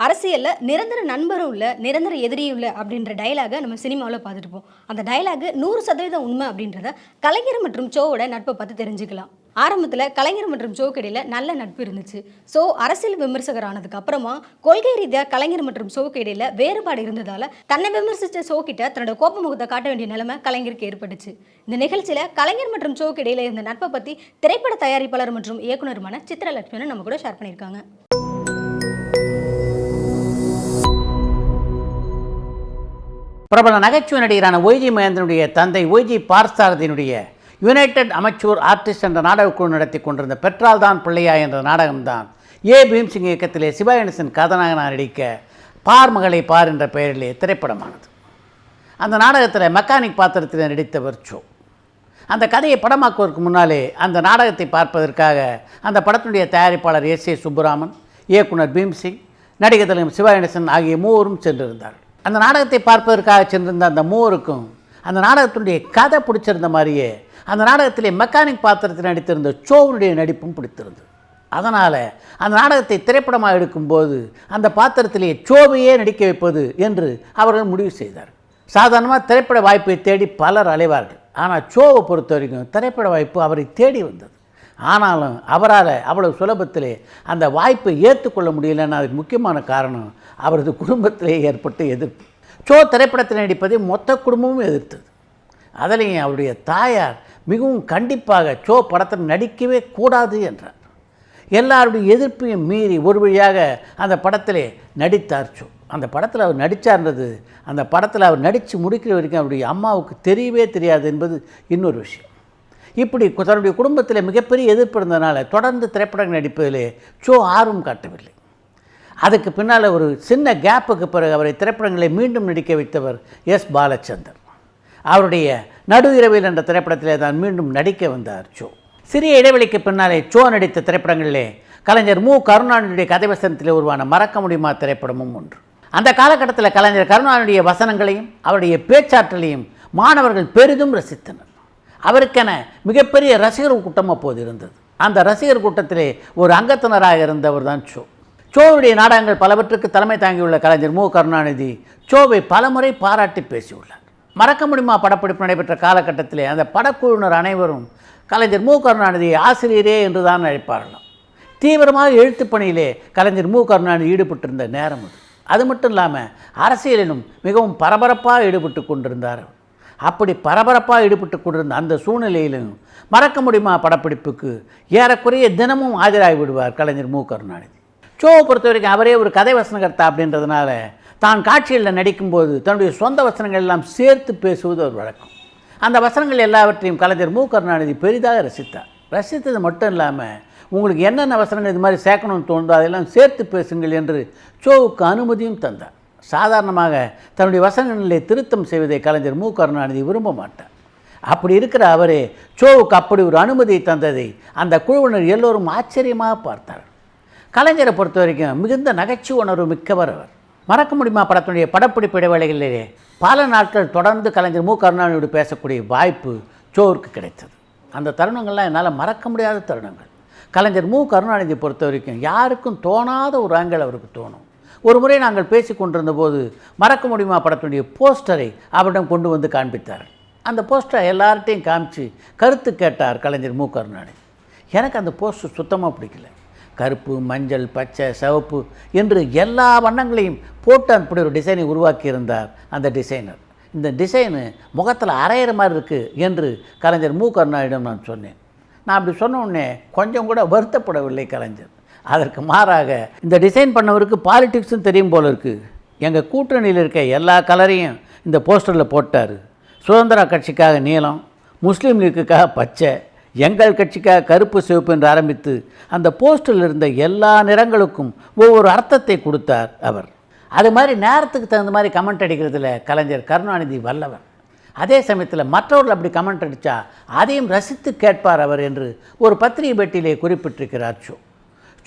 அரசியல்ல நிரந்தர நண்பரும் இல்ல, நிரந்தர எதிரியும் இல்ல அப்படின்ற டயலாக நம்ம சினிமாவுல பார்த்துட்டுருப்போம். அந்த டயலாக் 100% உண்மை அப்படின்றத கலைஞர் மற்றும் சோவோட நட்பை பார்த்து தெரிஞ்சுக்கலாம். ஆரம்பத்துல கலைஞர் மற்றும் சோவுக்கு இடையில நல்ல நட்பு இருந்துச்சு. சோ அரசியல் விமர்சகர் ஆனதுக்கு அப்புறமா கொள்கை ரீதியா கலைஞர் மற்றும் சோவுக்கு இடையில வேறுபாடு இருந்ததால தன்னை விமர்சிச்ச சோ கிட்ட தன்னோட கோப முகத்தை காட்ட வேண்டிய நிலைமை கலைஞருக்கு ஏற்பட்டுச்சு. இந்த நிகழ்ச்சியில கலைஞர் மற்றும் சோவுக்கு இடையில இருந்த நட்பை பத்தி திரைப்பட தயாரிப்பாளர் மற்றும் இயக்குனருமான சித்ரலட்சுமி நம்ம கூட ஷேர் பண்ணியிருக்காங்க. பிரபல நகைச்சுவை நடிகரான ஒய்ஜி மகேந்திரனுடைய தந்தை ஒய்ஜி பார்த்தசாரதியினுடைய யுனைடெட் அமெச்சூர் ஆர்டிஸ்ட் என்ற நாடகக்குழு நடத்தி கொண்டிருந்த பெற்றால்தான் பிள்ளையா என்ற நாடகம்தான் ஏ பீம்சிங் இயக்கத்திலே சிவா கணேசன் கதாநாயகனாக நடிக்க பார் மகளை பார் என்ற பெயரிலே திரைப்படமானது. அந்த நாடகத்தில் மெக்கானிக் பாத்திரத்தில் நடித்தவர் சோ. அந்த கதையை படமாக்குவதற்கு முன்னாலே அந்த நாடகத்தை பார்ப்பதற்காக அந்த படத்தினுடைய தயாரிப்பாளர் ஏ சுப்புராமன், இயக்குனர் பீம்சிங், நடிகர் தலைவர் சிவா கணேசன் ஆகிய மூவரும் சென்றிருந்தார்கள். அந்த நாடகத்தை பார்ப்பதற்காக சென்றிருந்த அந்த மூவருக்கும் அந்த நாடகத்தினுடைய கதை பிடிச்சிருந்த மாதிரியே அந்த நாடகத்திலே மெக்கானிக் பாத்திரத்தில் நடித்திருந்த சோவுடைய நடிப்பும் பிடித்திருந்தது. அதனால் அந்த நாடகத்தை திரைப்படமாக எடுக்கும்போது அந்த பாத்திரத்திலே சோவையே நடிக்க வைப்பது என்று அவர்கள் முடிவு செய்தார். சாதாரணமாக திரைப்பட வாய்ப்பை தேடி பலர் அலைவார்கள். ஆனால் சோவை பொறுத்த வரைக்கும் திரைப்பட வாய்ப்பு அவரை தேடி வந்தது. ஆனாலும் அவரால் அவ்வளவு சுலபத்திலே அந்த வாய்ப்பை ஏற்றுக்கொள்ள முடியலன்னு அதுக்கு முக்கியமான காரணம் அவரது குடும்பத்திலே ஏற்பட்ட எதிர்ப்பு. சோ திரைப்படத்தில் நடிப்பதை மொத்த குடும்பமும் எதிர்த்தது. அதிலையும் அவருடைய தாயார் மிகவும் கண்டிப்பாக சோ படத்தில் நடிக்கவே கூடாது என்றார். எல்லாருடைய எதிர்ப்பையும் மீறி ஒரு வழியாக அந்த படத்திலே நடித்தார் சோ. அந்த படத்தில் அவர் நடித்தார்ன்றது அந்த படத்தில் அவர் நடித்து முடிக்கிற வரைக்கும் அவருடைய அம்மாவுக்கு தெரியவே தெரியாது என்பது இன்னொரு விஷயம். இப்படி தன்னுடைய குடும்பத்தில் மிகப்பெரிய எதிர்ப்பு இருந்ததுனால தொடர்ந்து திரைப்படங்கள் நடிப்பதிலே சோ ஆர்வம் காட்டவில்லை. அதுக்கு பின்னால் ஒரு சின்ன கேப்புக்கு பிறகு அவரை திரைப்படங்களை மீண்டும் நடிக்க வைத்தவர் எஸ் பாலச்சந்தர். அவருடைய நடு இரவில் என்ற திரைப்படத்திலே தான் மீண்டும் நடிக்க வந்தார் சோ. சிறிய இடைவெளிக்கு பின்னாலே சோ நடித்த திரைப்படங்களிலே கலைஞர் மு கருணாநிதியுடைய கதை வசனத்தில் உருவான மறக்க முடியுமா திரைப்படமும் ஒன்று. அந்த காலகட்டத்தில் கலைஞர் கருணாநிதியுடைய வசனங்களையும் அவருடைய பேச்சாற்றலையும் மாணவர்கள் பெரிதும் ரசித்தனர். அவருக்கென மிகப்பெரிய ரசிகர் கூட்டம் அப்போது இருந்தது. அந்த ரசிகர் கூட்டத்திலே ஒரு அங்கத்தினராக இருந்தவர் தான் சோ. சோவுடைய நாடகங்கள் பலவற்றுக்கு தலைமை தாங்கியுள்ள கலைஞர் மு கருணாநிதி சோவை பலமுறை பாராட்டி பேசியுள்ளார். மறக்க முடியுமா படப்பிடிப்பு நடைபெற்ற காலகட்டத்திலே அந்த படக்குழுவினர் அனைவரும் கலைஞர் மு கருணாநிதியை ஆசிரியரே என்று தான் அழைப்பார்களாம். தீவிரமாக எழுத்து பணியிலே கலைஞர் மு கருணாநிதி ஈடுபட்டிருந்த நேரம் அது. அது மட்டும் இல்லாமல் அரசியலிலும் மிகவும் பரபரப்பாக ஈடுபட்டு கொண்டிருந்தார். அப்படி பரபரப்பாக ஈடுபட்டு கொண்டிருந்த அந்த சூழ்நிலையிலும் மறக்க முடியுமா படப்பிடிப்புக்கு ஏறக்குறைய தினமும் ஆஜராகி விடுவார் கலைஞர் மு கருணாநிதி. சோவை பொறுத்த வரைக்கும் அவரே ஒரு கதை வசனகர்த்தா அப்படின்றதுனால தான் காட்சிகளில் நடிக்கும்போது தன்னுடைய சொந்த வசனங்கள் எல்லாம் சேர்த்து பேசுவது ஒரு வழக்கம். அந்த வசனங்கள் எல்லாவற்றையும் கலைஞர் மு கருணாநிதி பெரிதாக ரசித்தார். ரசித்தது மட்டும் இல்லாமல் உங்களுக்கு என்னென்ன வசனங்கள் இது மாதிரி சேர்க்கணும்னு தோணுதோ அதெல்லாம் சேர்த்து பேசுங்கள் என்று சோவுக்கு அனுமதியும் தந்தார். சாதாரணமாக தன்னுடைய வசனங்களிலே திருத்தம் செய்வதை கலைஞர் மு கருணாநிதி விரும்ப மாட்டார். அப்படி இருக்கிற அவரே சோவுக்கு அப்படி ஒரு அனுமதியை தந்ததை அந்த குழுவினர் எல்லோரும் ஆச்சரியமாக பார்த்தார். கலைஞரை பொறுத்த வரைக்கும் மிகுந்த நகைச்சுவை உணர்வு மிக்கவர் அவர். மறக்க முடியுமா படத்தினுடைய படப்பிடிப்பு இடைவேளைகளிலே பல நாட்கள் தொடர்ந்து கலைஞர் மு கருணாநிதியோடு பேசக்கூடிய வாய்ப்பு சோவுக்கு கிடைத்தது. அந்த தருணங்கள்லாம் என்னால் மறக்க முடியாத தருணங்கள். கலைஞர் மு கருணாநிதியை பொறுத்த வரைக்கும் யாருக்கும் தோணாத ஒரு ஆங்கிள் அவருக்கு தோணும். ஒரு முறை நாங்கள் பேசி கொண்டிருந்த போது மறக்க முடியுமா படத்தினுடைய போஸ்டரை அவரிடம் கொண்டு வந்து காண்பித்தார். அந்த போஸ்டரை எல்லார்ட்டையும் காமிச்சு கருத்து கேட்டார் கலைஞர் மு கருணாநிதி. எனக்கு அந்த போஸ்டர் சுத்தமாக பிடிக்கல. கருப்பு, மஞ்சள், பச்சை, சிவப்பு என்று எல்லா வண்ணங்களையும் போட்டு அப்படி ஒரு டிசைனை உருவாக்கியிருந்தார் அந்த டிசைனர். இந்த டிசைனு முகத்தில் அரையிற மாதிரி இருக்குது என்று கலைஞர் மு கருணாநிதியிடம் நான் சொன்னேன். நான் அப்படி சொன்ன உடனே கொஞ்சம் கூட வருத்தப்படவில்லை கலைஞர். அதற்கு மாறாக இந்த டிசைன் பண்ணவருக்கு பாலிடிக்ஸும் தெரியும் போல இருக்குது. எங்கள் கூட்டணியில் இருக்க எல்லா கலரையும் இந்த போஸ்டரில் போட்டார். சுதந்திர கட்சிக்காக நீலம், முஸ்லீம் லீக்குக்காக பச்சை, எங்கள் கட்சிக்காக கருப்பு, சிவப்பு என்று ஆரம்பித்து அந்த போஸ்டரில் இருந்த எல்லா நிறங்களுக்கும் ஒவ்வொரு அர்த்தத்தை கொடுத்தார் அவர். அது மாதிரி நேரத்துக்கு தகுந்த மாதிரி கமெண்ட் அடிக்கிறதுல கலைஞர் கருணாநிதி வல்லவர். அதே சமயத்தில் மற்றவர்கள் அப்படி கமெண்ட் அடித்தா அதையும் ரசித்து கேட்பார் அவர் என்று ஒரு பத்திரிகை பேட்டியிலே குறிப்பிட்டிருக்கிறார் சோ.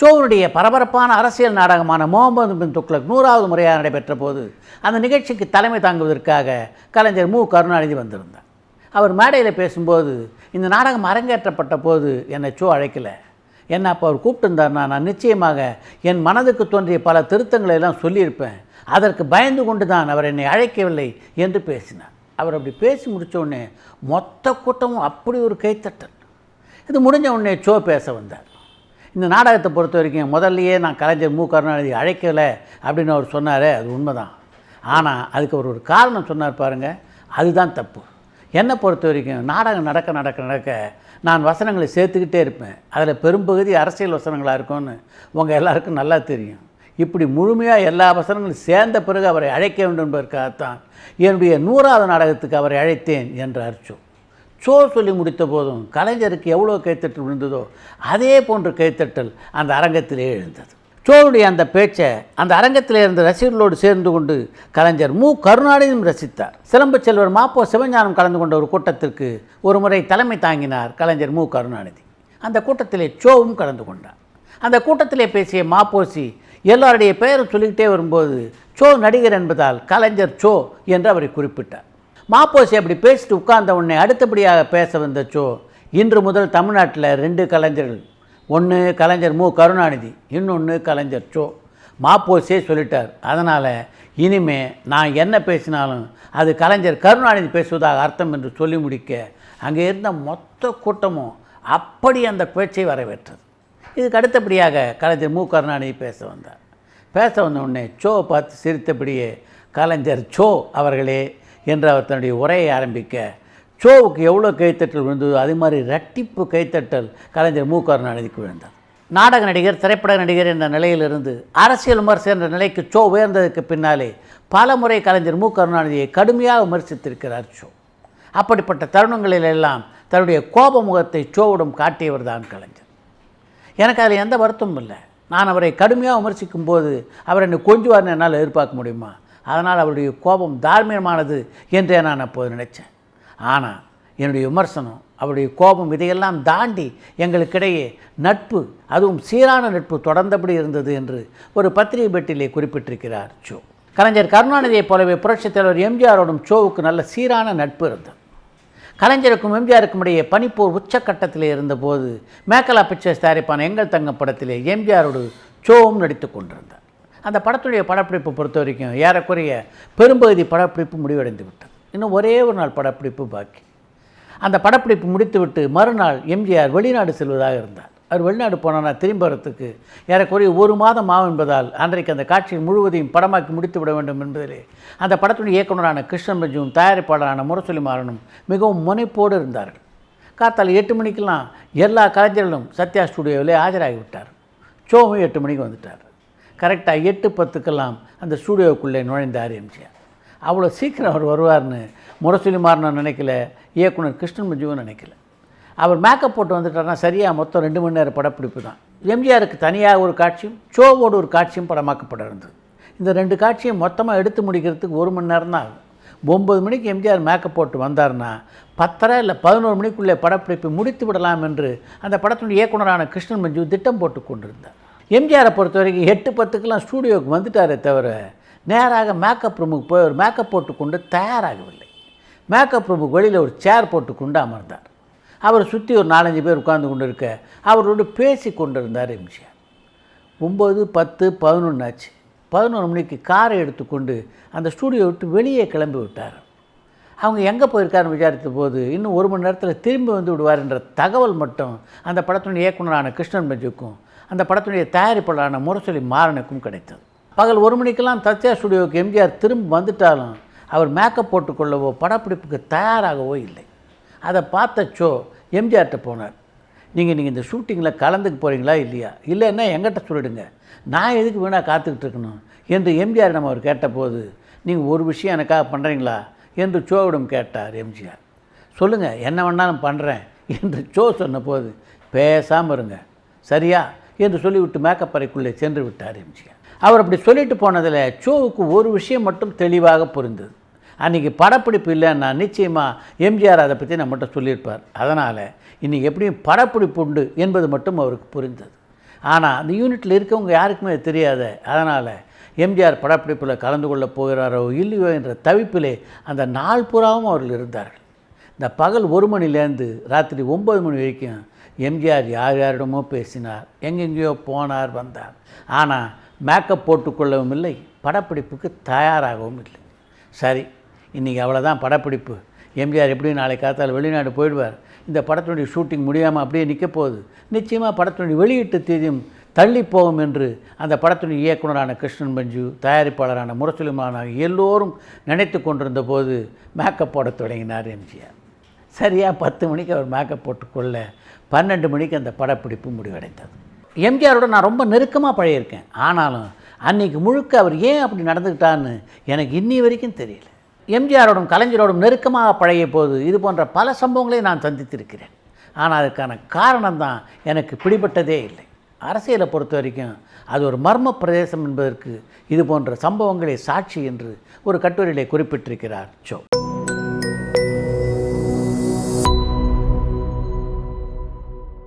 சோவுடைய பரபரப்பான அரசியல் நாடகமான முகமது பின் துக்ளக் 100வது முறையாக நடைபெற்ற போது அந்த நிகழ்ச்சிக்கு தலைமை தாங்குவதற்காக கலைஞர் மு கருணாநிதி வந்திருந்தார். அவர் மேடையில் பேசும்போது இந்த நாடகம் அரங்கேற்றப்பட்ட போது என்னை சோ அழைக்கலை, என்ன அப்போ அவர் கூப்பிட்டுருந்தார்னா நான் நிச்சயமாக என் மனதுக்கு தோன்றிய பல திருத்தங்களை எல்லாம் சொல்லியிருப்பேன். அதற்கு பயந்து கொண்டு தான் அவர் என்னை அழைக்கவில்லை என்று பேசினார். அவர் அப்படி பேசி முடித்த உடனே மொத்த கூட்டமும் அப்படி ஒரு கைத்தட்டல். இது முடிஞ்ச உடனே சோ பேச வந்தார். இந்த நாடகத்தை பொறுத்த வரைக்கும் முதல்லையே நான் கலைஞர் மு கருணாநிதி அழைக்கலை அப்படின்னு அவர் சொன்னார். அது உண்மைதான். ஆனால் அதுக்கு அவர் ஒரு காரணம் சொன்னார் பாருங்கள், அதுதான் தப்பு. என்னை பொறுத்த வரைக்கும் நாடகம் நடக்க நான் வசனங்களை சேர்த்துக்கிட்டே இருப்பேன். அதில் பெரும்பகுதி அரசியல் வசனங்களாக இருக்கும்னு உங்கள் எல்லாருக்கும் நல்லா தெரியும். இப்படி முழுமையாக எல்லா வசனங்களும் சேர்ந்த பிறகு அவரை அழைக்க வேண்டும் என்பதற்காகத்தான் என்னுடைய 100வது நாடகத்துக்கு அவரை அழைத்தேன் என்றார் சோ சொல்லி முடித்த போதும் கலைஞருக்கு எவ்வளோ கைத்தட்டல் விழுந்ததோ அதே போன்ற கைத்தட்டல் அந்த அரங்கத்திலே எழுந்தது. சோவுடைய அந்த பேச்சை அந்த அரங்கத்தில் இருந்த ரசிகர்களோடு சேர்ந்து கொண்டு கலைஞர் மு கருணாநிதியும் ரசித்தார். சிலம்பு செல்வர் மாப்போ சிவஞானம் கலந்து கொண்ட ஒரு கூட்டத்திற்கு ஒரு முறை தலைமை தாங்கினார் கலைஞர் மு கருணாநிதி. அந்த கூட்டத்திலே சோவும் கலந்து கொண்டார். அந்த கூட்டத்திலே பேசிய மாப்போசி எல்லாருடைய பெயரும் சொல்லிக்கிட்டே வரும்போது சோ நடிகர் என்பதால் கலைஞர் சோ என்று அவரை குறிப்பிட்டார். மாப்போசி அப்படி பேசிட்டு உட்கார்ந்த உடனே அடுத்தபடியாக பேச வந்த சோ, இன்று முதல் தமிழ்நாட்டில் 2 கலைஞர்கள், ஒன்று கலைஞர் மு கருணாநிதி, இன்னொன்று கலைஞர் சோ. மாப்போசியே சொல்லிட்டார். அதனால் இனிமே நான் என்ன பேசினாலும் அது கலைஞர் கருணாநிதி பேசுவதாக அர்த்தம் என்று சொல்லி முடிக்க அங்கே இருந்த மொத்த கூட்டமும் அப்படி அந்த பேச்சை வரவேற்றது. இதுக்கு அடுத்தபடியாக கலைஞர் மு கருணாநிதி பேச வந்தார். பேச வந்த உடனே சோவை பார்த்து சிரித்தபடியே கலைஞர் சோ அவர்களே என்று அவர் தன்னுடைய உரையை ஆரம்பிக்க சோவுக்கு எவ்வளோ கைத்தட்டல் விழுந்ததோ அது மாதிரி இரட்டிப்பு கைத்தட்டல் கலைஞர் மு கருணாநிதிக்கு விழுந்தார். நாடக நடிகர், திரைப்பட நடிகர் என்ற நிலையிலிருந்து அரசியல் விமர்சகர் என்ற நிலைக்கு சோ உயர்ந்ததற்கு பின்னாலே பல முறை கலைஞர் மு கருணாநிதியை கடுமையாக விமர்சித்திருக்கிறார் சோ. அப்படிப்பட்ட தருணங்களிலெல்லாம் தன்னுடைய கோப முகத்தை சோவிடம் காட்டியவர் தான் கலைஞர். எனக்கு அதில் எந்த வருத்தமும் இல்லை. நான் அவரை கடுமையாக விமர்சிக்கும் போது அவர் என்னை கொஞ்சுவார்னு என்னால் எதிர்பார்க்க முடியுமா? அதனால் அவருடைய கோபம் தார்மீகமானது என்றே நான் அப்போது நினைத்தேன். ஆனால் என்னுடைய விமர்சனம், அவருடைய கோபம் இதையெல்லாம் தாண்டி எங்களுக்கிடையே நட்பு, அதுவும் சீரான நட்பு தொடர்ந்தபடி இருந்தது என்று ஒரு பத்திரிகை பேட்டியிலே குறிப்பிட்டிருக்கிறார் சோ. கலைஞர் கருணாநிதியைப் போலவே புரட்சித் தலைவர் எம்ஜிஆரோடும் சோவுக்கு நல்ல சீரான நட்பு இருந்தது. கலைஞருக்கும் எம்ஜிஆருக்கும் இடையே பனிப்போர் உச்சக்கட்டத்திலே இருந்தபோது மேக்கலா பிக்சர்ஸ் தயாரிப்பான எங்கள் தங்கம் படத்திலே எம்ஜிஆரோடு சோவும் நடித்து கொண்டிருந்தார். அந்த படத்துடைய படப்பிடிப்பு பொறுத்த வரைக்கும் ஏறக்குறைய பெரும்பகுதி படப்பிடிப்பு முடிவடைந்து விட்டது. இன்னும் ஒரே ஒரு நாள் படப்பிடிப்பு பாக்கி. அந்த படப்பிடிப்பு முடித்துவிட்டு மறுநாள் எம்ஜிஆர் வெளிநாடு செல்வதாக இருந்தார். அவர் வெளிநாடு போனால் திரும்ப வரத்துக்கு ஏறக்குறைய 1 மாதம் ஆகும் என்பதால் அன்றைக்கு அந்த காட்சியை முழுவதையும் படமாக்கி முடித்து விட வேண்டும் என்பதிலே அந்த படத்துடைய இயக்குநரான கிருஷ்ணன் பஞ்சுவும் தயாரிப்பாளரான முரசொலி மாறனும் மிகவும் முனைப்போடு இருந்தார்கள். காத்தால் 8 மணிக்கெல்லாம் எல்லா கலைஞர்களும் சத்யா ஸ்டூடியோவிலே ஆஜராகிவிட்டார். சோவும் 8 மணிக்கு வந்துட்டார். கரெக்டாக 8:10 அந்த ஸ்டூடியோவுக்குள்ளே நுழைந்தார் எம்ஜிஆர். அவ்வளோ சீக்கிரம் அவர் வருவார்னு முரசொலி மாறனும் நினைக்கல, இயக்குனர் கிருஷ்ணன் பஞ்சுவும் நினைக்கல. அவர் மேக்கப் போட்டு வந்துட்டார்னா சரியாக மொத்தம் 2 மணி நேரம் படப்பிடிப்பு தான். எம்ஜிஆருக்கு தனியாக ஒரு காட்சியும் சோவோடு ஒரு காட்சியும் படமாக்கப்பட இருந்தது. இந்த 2 காட்சியும் மொத்தமாக எடுத்து முடிக்கிறதுக்கு 1 மணி நேரம் தான் ஆகும். 9 மணிக்கு எம்ஜிஆர் மேக்கப் போட்டு வந்தார்னா 10:30 இல்லை 11 மணிக்குள்ளே படப்பிடிப்பு முடித்து விடலாம் என்று அந்த படத்தினுடைய இயக்குனரான கிருஷ்ணன் மஞ்சு திட்டம் போட்டு கொண்டிருந்தார். எம்ஜிஆரை பொறுத்த வரைக்கும் 8:10 ஸ்டூடியோவுக்கு வந்துட்டாரே தவிர நேராக மேக்கப் ரூமுக்கு போய் ஒரு மேக்கப் போட்டுக்கொண்டு தயாராகவில்லை. மேக்கப் ரூமுக்கு வெளியில் ஒரு சேர் போட்டுக்கொண்டு அமர்ந்தார். அவரை சுற்றி ஒரு 4-5 பேர் உட்கார்ந்து கொண்டு இருக்க அவரோடு பேசி கொண்டிருந்தார் எம்ஜிஆர். 9, 10, 11 ஆச்சு. 11 மணிக்கு காரை எடுத்துக்கொண்டு அந்த ஸ்டூடியோ விட்டு வெளியே கிளம்பி விட்டார். அவங்க எங்கே போயிருக்காருன்னு விசாரித்த போது இன்னும் 1 மணி நேரத்தில் திரும்பி வந்து விடுவார் என்ற தகவல் மட்டும் அந்த படத்தினுடைய இயக்குனரான கிருஷ்ணன் பஞ்சுக்கும் அந்த படத்தினுடைய தயாரிப்பாளரான முரசொலி மாறனுக்கும் கிடைத்தது. பகல் 1 மணிக்கெல்லாம் சத்யா ஸ்டூடியோவுக்கு எம்ஜிஆர் திரும்ப வந்துட்டாலும் அவர் மேக்கப் போட்டுக்கொள்ளவோ படப்பிடிப்புக்கு தயாராகவோ இல்லை. அதை பார்த்த சோ எம்ஜிஆர்கிட்ட போனார். நீங்கள் இந்த ஷூட்டிங்கில் கலந்துக்க போகிறீங்களா இல்லையா? இல்லைன்னா எங்கிட்ட சொல்லிடுங்க, நான் எதுக்கு வீணாக காத்துக்கிட்டு இருக்கணும் என்று எம்ஜிஆர் நம்ம அவர் கேட்டபோது, நீங்கள் ஒரு விஷயம் எனக்காக பண்ணுறீங்களா என்று சோவிடம் கேட்டார் எம்ஜிஆர். சொல்லுங்கள், என்ன வேணாலும் பண்ணுறேன் என்று சோ சொன்னபோது, பேசாமல் இருங்க சரியா என்று சொல்லிவிட்டு மேக்கப் அறைக்குள்ளே சென்று விட்டார் எம்ஜிஆர். அவர் அப்படி சொல்லிட்டு போனதில் சோவுக்கு ஒரு விஷயம் மட்டும் தெளிவாக புரிந்தது. அன்றைக்கி படப்பிடிப்பு இல்லைன்னா நிச்சயமாக எம்ஜிஆர் அதை பற்றி நம்மகிட்ட சொல்லியிருப்பார். அதனால் இன்றைக்கி எப்படியும் படப்பிடிப்பு உண்டு என்பது மட்டும் அவருக்கு புரிந்தது. ஆனால் அந்த யூனிட்டில் இருக்கவங்க யாருக்குமே தெரியாத, அதனால் எம்ஜிஆர் படப்பிடிப்பில் கலந்து கொள்ளப் போகிறாரோ இல்லையோ என்ற தவிப்பிலே அந்த நாள் பூராவும் அவர்கள் இருந்தார்கள். இந்த பகல் 1 மணிலேருந்து ராத்திரி 9 மணி வரைக்கும் எம்ஜிஆர் யார் யாரிடமோ பேசினார், எங்கெங்கேயோ போனார் வந்தார். ஆனால் மேக்கப் போட்டுக்கொள்ளவும் இல்லை, படப்பிடிப்புக்கு தயாராகவும் இல்லை. சரி, இன்றைக்கி அவ்வளோதான் படப்பிடிப்பு. எம்ஜிஆர் எப்படியும் நாளை காத்தால் வெளிநாடு போயிடுவார். இந்த படத்தினுடைய ஷூட்டிங் முடியாமல் அப்படியே நிற்க போகுது. நிச்சயமாக படத்தினுடைய வெளியீட்டு தேதியும் தள்ளி போகும் என்று அந்த படத்தினுடைய இயக்குனரான கிருஷ்ணன் பஞ்சு, தயாரிப்பாளரான முரசொலிமான் ஆகிய எல்லோரும் நினைத்து கொண்டிருந்த போது மேக்கப் போட தொடங்கினார் எம்ஜிஆர். சரியாக 10 மணிக்கு அவர் மேக்கப் போட்டுக்கொள்ள 12 மணிக்கு அந்த படப்பிடிப்பு முடிவடைந்தது. எம்ஜிஆரோட நான் ரொம்ப நெருக்கமாக பழகியிருக்கேன். ஆனாலும் அன்றைக்கி முழுக்க அவர் ஏன் அப்படி நடந்துக்கிட்டான்னு எனக்கு இன்னி வரைக்கும் தெரியல. எம்ஜிஆரோடும் கலைஞரோடும் நெருக்கமாக பழகிய போது இது போன்ற பல சம்பவங்களை நான் சந்தித்திருக்கிறேன். ஆனால் அதுக்கான காரணம் தான் எனக்கு பிடிபட்டதே இல்லை. அரசியலை பொறுத்த வரைக்கும் அது ஒரு மர்ம பிரதேசம் என்பதற்கு இது போன்ற சம்பவங்களே சாட்சி என்று ஒரு கட்டுரையிலே குறிப்பிட்டிருக்கிறார் சோ.